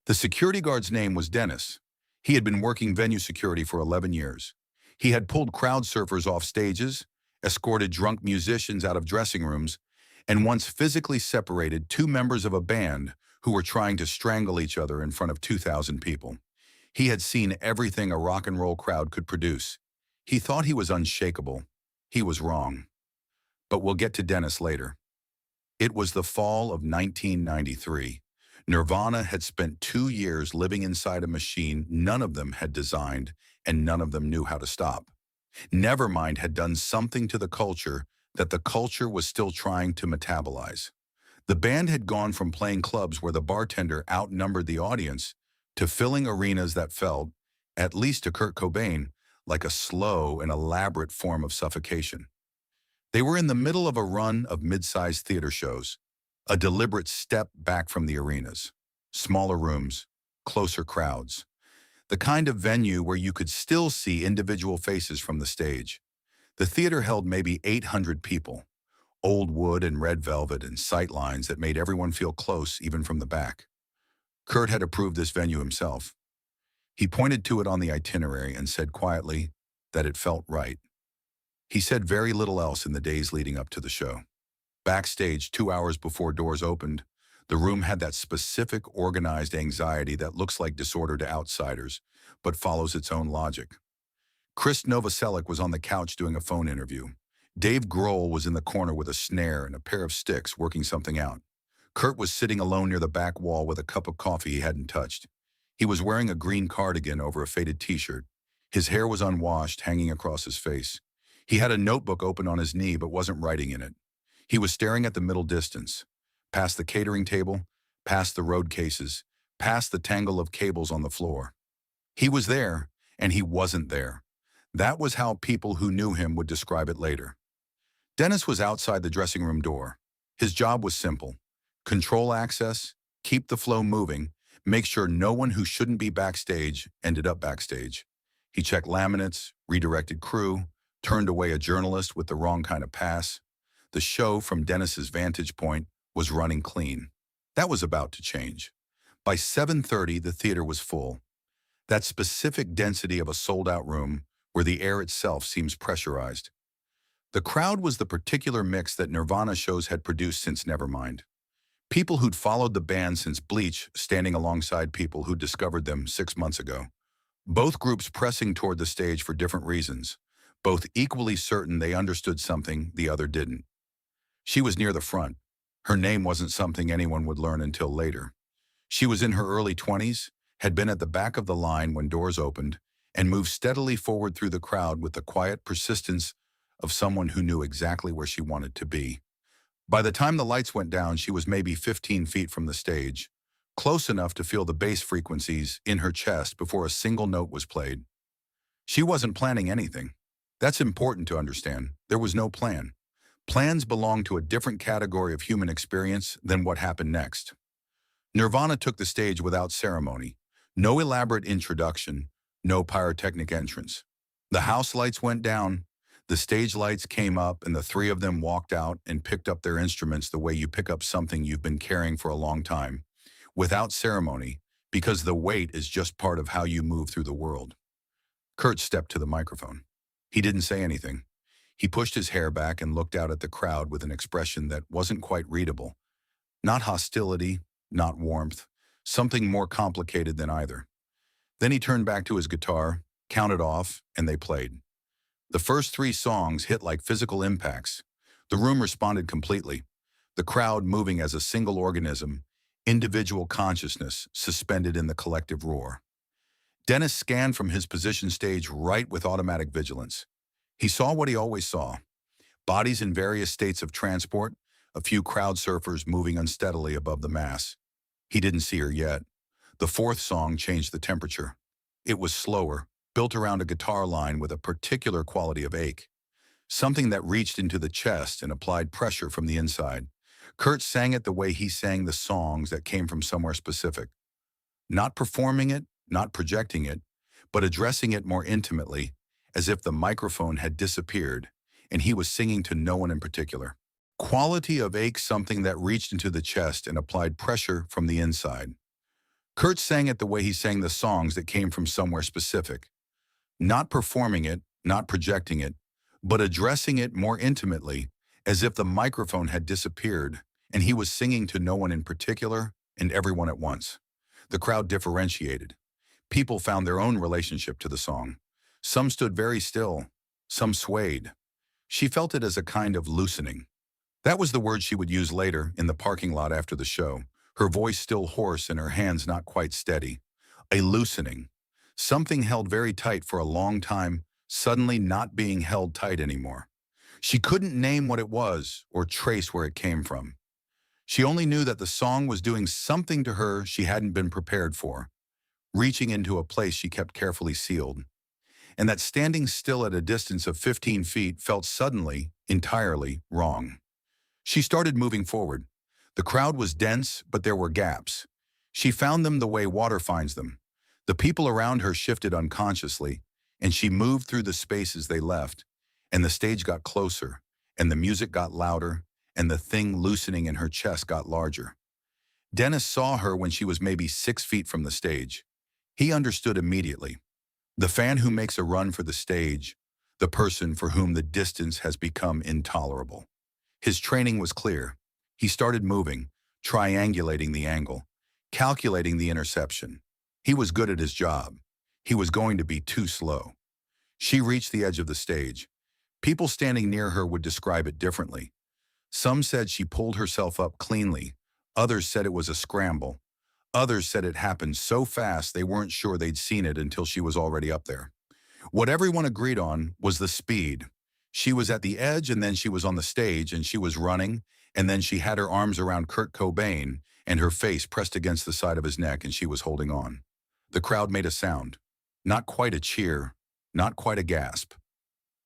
The security guard's name was Dennis. He had been working venue security for 11 years. He had pulled crowd surfers off stages, escorted drunk musicians out of dressing rooms, and once physically separated two members of a band who were trying to strangle each other in front of 2,000 people. He had seen everything a rock and roll crowd could produce. He thought he was unshakable. He was wrong. But we'll get to Dennis later. It was the fall of 1993. Nirvana had spent 2 years living inside a machine none of them had designed, and none of them knew how to stop. Nevermind had done something to the culture that the culture was still trying to metabolize. The band had gone from playing clubs where the bartender outnumbered the audience to filling arenas that felt, at least to Kurt Cobain, like a slow and elaborate form of suffocation. They were in the middle of a run of mid-sized theater shows, a deliberate step back from the arenas. Smaller rooms, closer crowds. The kind of venue where you could still see individual faces from the stage. The theater held maybe 800 people. Old wood and red velvet and sight lines that made everyone feel close even from the back. Kurt had approved this venue himself. He pointed to it on the itinerary and said quietly that it felt right. He said very little else in the days leading up to the show. Backstage, 2 hours before doors opened, the room had that specific organized anxiety that looks like disorder to outsiders, but follows its own logic. Chris Novoselic was on the couch doing a phone interview. Dave Grohl was in the corner with a snare and a pair of sticks working something out. Kurt was sitting alone near the back wall with a cup of coffee he hadn't touched. He was wearing a green cardigan over a faded t-shirt. His hair was unwashed, hanging across his face. He had a notebook open on his knee but wasn't writing in it. He was staring at the middle distance, past the catering table, past the road cases, past the tangle of cables on the floor. He was there, and he wasn't there. That was how people who knew him would describe it later. Dennis was outside the dressing room door. His job was simple. Control access, keep the flow moving, make sure no one who shouldn't be backstage ended up backstage. He checked laminates, redirected crew, turned away a journalist with the wrong kind of pass. The show, from Dennis's vantage point, was running clean. That was about to change. By 7:30, the theater was full. That specific density of a sold-out room where the air itself seems pressurized. The crowd was the particular mix that Nirvana shows had produced since Nevermind. People who'd followed the band since Bleach, standing alongside people who'd discovered them 6 months ago. Both groups pressing toward the stage for different reasons, both equally certain they understood something the other didn't. She was near the front. Her name wasn't something anyone would learn until later. She was in her early 20s, had been at the back of the line when doors opened, and moved steadily forward through the crowd with the quiet persistence of someone who knew exactly where she wanted to be. By the time the lights went down, she was maybe 15 feet from the stage, close enough to feel the bass frequencies in her chest before a single note was played. She wasn't planning anything. That's important to understand. There was no plan. Plans belong to a different category of human experience than what happened next. Nirvana took the stage without ceremony. No elaborate introduction, no pyrotechnic entrance. The house lights went down, the stage lights came up, and the three of them walked out and picked up their instruments the way you pick up something you've been carrying for a long time, without ceremony, because the weight is just part of how you move through the world. Kurt stepped to the microphone. He didn't say anything. He pushed his hair back and looked out at the crowd with an expression that wasn't quite readable. Not hostility, not warmth, something more complicated than either. Then he turned back to his guitar, counted off, and they played. The first 3 songs hit like physical impacts. The room responded completely, the crowd moving as a single organism, individual consciousness suspended in the collective roar. Dennis scanned from his position stage right with automatic vigilance. He saw what he always saw. Bodies in various states of transport, a few crowd surfers moving unsteadily above the mass. He didn't see her yet. The 4th song changed the temperature. It was slower, built around a guitar line with a particular quality of ache. Something that reached into the chest and applied pressure from the inside. Kurt sang it the way he sang the songs that came from somewhere specific. Not performing it, not projecting it, but addressing it more intimately, as if the microphone had disappeared and he was singing to no one in particular. Quality of ache, something that reached into the chest and applied pressure from the inside. Kurt sang it the way he sang the songs that came from somewhere specific, not performing it, not projecting it, but addressing it more intimately, as if the microphone had disappeared and he was singing to no one in particular and everyone at once. The crowd differentiated. People found their own relationship to the song. Some stood very still, some swayed. She felt it as a kind of loosening. That was the word she would use later in the parking lot after the show, her voice still hoarse and her hands not quite steady. A loosening. Something held very tight for a long time, suddenly not being held tight anymore. She couldn't name what it was or trace where it came from. She only knew that the song was doing something to her she hadn't been prepared for, reaching into a place she kept carefully sealed, and that standing still at a distance of 15 feet felt suddenly, entirely wrong. She started moving forward. The crowd was dense, but there were gaps. She found them the way water finds them. The people around her shifted unconsciously, and she moved through the spaces they left, and the stage got closer, and the music got louder, and the thing loosening in her chest got larger. Dennis saw her when she was maybe 6 feet from the stage. He understood immediately. The fan who makes a run for the stage, the person for whom the distance has become intolerable. His training was clear. He started moving, triangulating the angle, calculating the interception. He was good at his job. He was going to be too slow. She reached the edge of the stage. People standing near her would describe it differently. Some said she pulled herself up cleanly. Others said it was a scramble. Others said it happened so fast they weren't sure they'd seen it until she was already up there. What everyone agreed on was the speed. She was at the edge and then she was on the stage and she was running, and then she had her arms around Kurt Cobain and her face pressed against the side of his neck and she was holding on. The crowd made a sound. Not quite a cheer, not quite a gasp.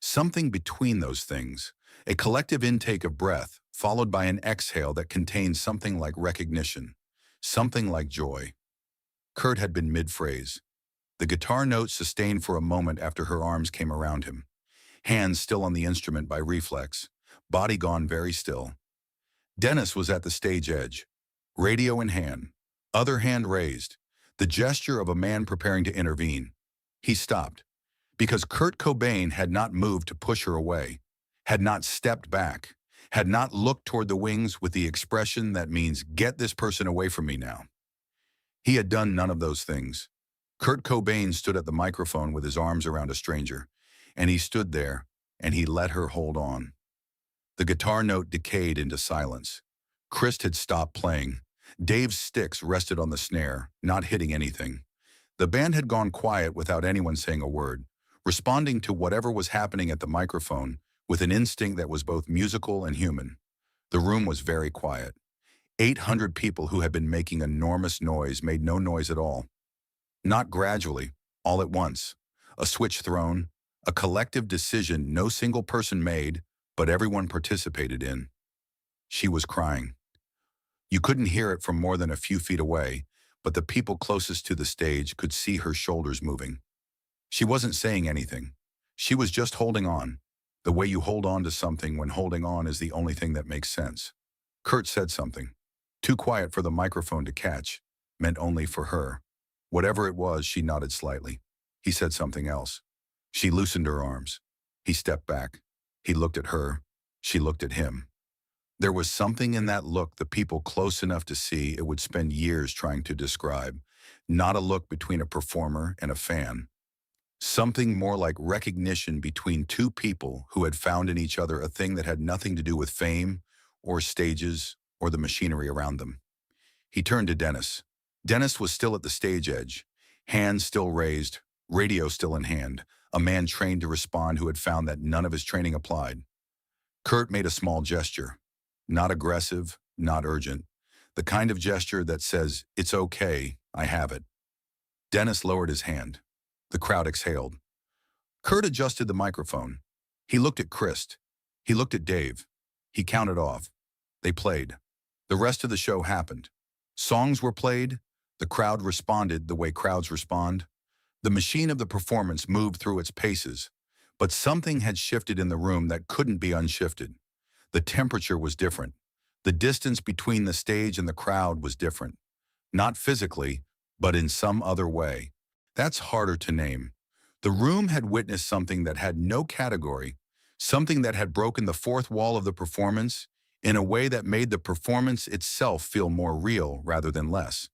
Something between those things. A collective intake of breath, followed by an exhale that contained something like recognition, something like joy. Kurt had been mid-phrase. The guitar note sustained for a moment after her arms came around him. Hands still on the instrument by reflex, body gone very still. Dennis was at the stage edge, radio in hand, other hand raised, the gesture of a man preparing to intervene. He stopped, because Kurt Cobain had not moved to push her away, had not stepped back, had not looked toward the wings with the expression that means, "Get this person away from me now." He had done none of those things. Kurt Cobain stood at the microphone with his arms around a stranger, and he stood there, and he let her hold on. The guitar note decayed into silence. Chris had stopped playing. Dave's sticks rested on the snare, not hitting anything. The band had gone quiet without anyone saying a word, responding to whatever was happening at the microphone with an instinct that was both musical and human. The room was very quiet. 800 people who had been making enormous noise made no noise at all. Not gradually, all at once. A switch thrown, a collective decision no single person made, but everyone participated in. She was crying. You couldn't hear it from more than a few feet away, but the people closest to the stage could see her shoulders moving. She wasn't saying anything. She was just holding on, the way you hold on to something when holding on is the only thing that makes sense. Kurt said something. Too quiet for the microphone to catch, meant only for her. Whatever it was, she nodded slightly. He said something else. She loosened her arms. He stepped back. He looked at her. She looked at him. There was something in that look the people close enough to see it would spend years trying to describe. Not a look between a performer and a fan. Something more like recognition between two people who had found in each other a thing that had nothing to do with fame or stages or the machinery around them. He turned to Dennis. Dennis was still at the stage edge, hands still raised, radio still in hand, a man trained to respond who had found that none of his training applied. Kurt made a small gesture. Not aggressive, not urgent. The kind of gesture that says, "It's okay, I have it." Dennis lowered his hand. The crowd exhaled. Kurt adjusted the microphone. He looked at Chris. He looked at Dave. He counted off. They played. The rest of the show happened. Songs were played. The crowd responded the way crowds respond. The machine of the performance moved through its paces, but something had shifted in the room that couldn't be unshifted. The temperature was different. The distance between the stage and the crowd was different. Not physically, but in some other way. That's harder to name. The room had witnessed something that had no category, something that had broken the fourth wall of the performance in a way that made the performance itself feel more real rather than less.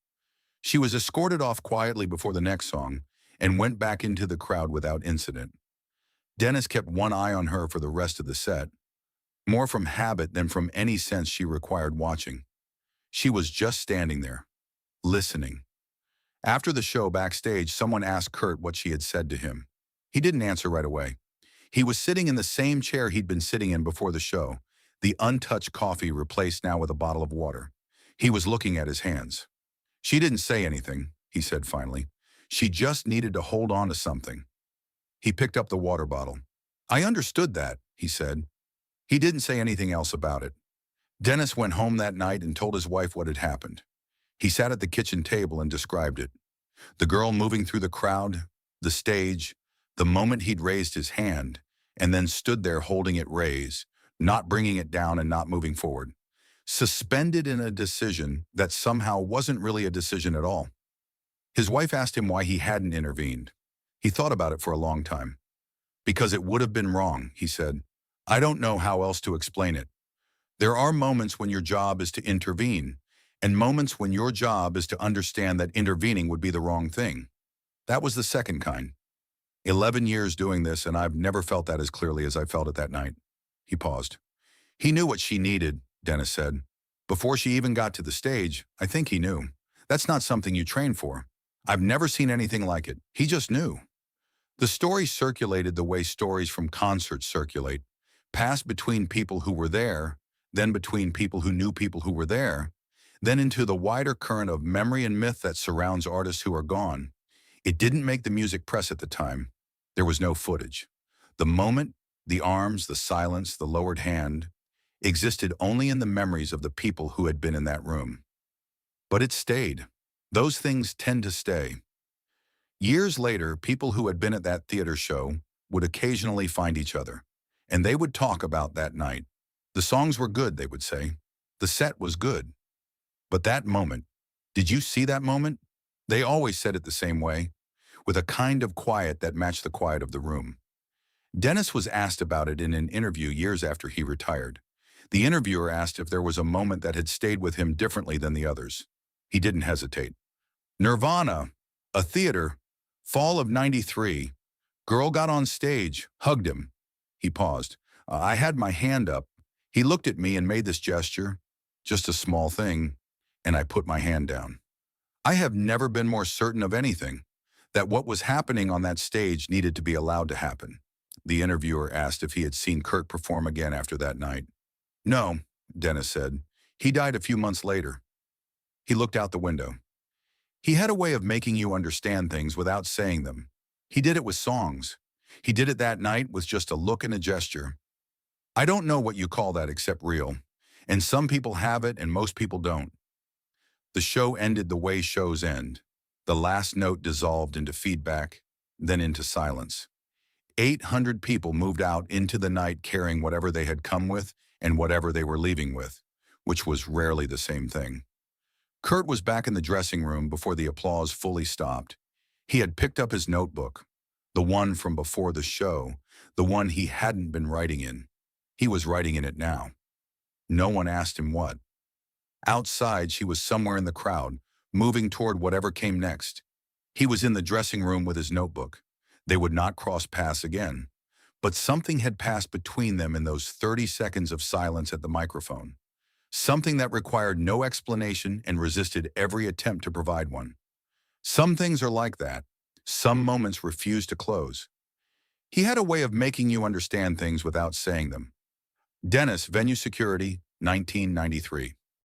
She was escorted off quietly before the next song and went back into the crowd without incident. Dennis kept one eye on her for the rest of the set, more from habit than from any sense she required watching. She was just standing there, listening. After the show backstage, someone asked Kurt what she had said to him. He didn't answer right away. He was sitting in the same chair he'd been sitting in before the show, the untouched coffee replaced now with a bottle of water. He was looking at his hands. She didn't say anything, he said finally. She just needed to hold on to something. He picked up the water bottle. I understood that, he said. He didn't say anything else about it. Dennis went home that night and told his wife what had happened. He sat at the kitchen table and described it. The girl moving through the crowd, the stage, the moment he'd raised his hand, and then stood there holding it raised, not bringing it down and not moving forward, suspended in a decision that somehow wasn't really a decision at all. His wife asked him why he hadn't intervened. He thought about it for a long time. Because it would have been wrong, he said. I don't know how else to explain it. There are moments when your job is to intervene, and moments when your job is to understand that intervening would be the wrong thing. That was the second kind. 11 years doing this, and I've never felt that as clearly as I felt it that night. He paused. He knew what she needed, Dennis said. Before she even got to the stage, I think he knew. That's not something you train for. I've never seen anything like it. He just knew. The story circulated the way stories from concerts circulate, passed between people who were there, then between people who were there, then into the wider current of memory and myth that surrounds artists who are gone. It didn't make the music press at the time. There was no footage. The moment, the arms, the silence, the lowered hand, existed only in the memories of the people who had been in that room. But it stayed. Those things tend to stay. Years later, people who had been at that theater show would occasionally find each other, and they would talk about that night. The songs were good, they would say. The set was good. But that moment, did you see that moment? They always said it the same way, with a kind of quiet that matched the quiet of the room. Dennis was asked about it in an interview years after he retired. The interviewer asked if there was a moment that had stayed with him differently than the others. He didn't hesitate. Nirvana, a theater, fall of '93. Girl got on stage, hugged him. He paused. I had my hand up. He looked at me and made this gesture, just a small thing, and I put my hand down. I have never been more certain of anything, that what was happening on that stage needed to be allowed to happen. The interviewer asked if he had seen Kurt perform again after that night. No, Dennis said. He died a few months later. He looked out the window. He had a way of making you understand things without saying them. He did it with songs. He did it that night with just a look and a gesture. I don't know what you call that except real, and some people have it and most people don't. The show ended the way shows end. The last note dissolved into feedback, then into silence. 800 people moved out into the night carrying whatever they had come with and whatever they were leaving with, which was rarely the same thing. Kurt was back in the dressing room before the applause fully stopped. He had picked up his notebook, the one from before the show, the one he hadn't been writing in. He was writing in it now. No one asked him what. Outside, she was somewhere in the crowd, moving toward whatever came next. He was in the dressing room with his notebook. They would not cross paths again. But something had passed between them in those 30 seconds of silence at the microphone. Something that required no explanation and resisted every attempt to provide one. Some things are like that. Some moments refuse to close. He had a way of making you understand things without saying them. Dennis, Venue Security, 1993.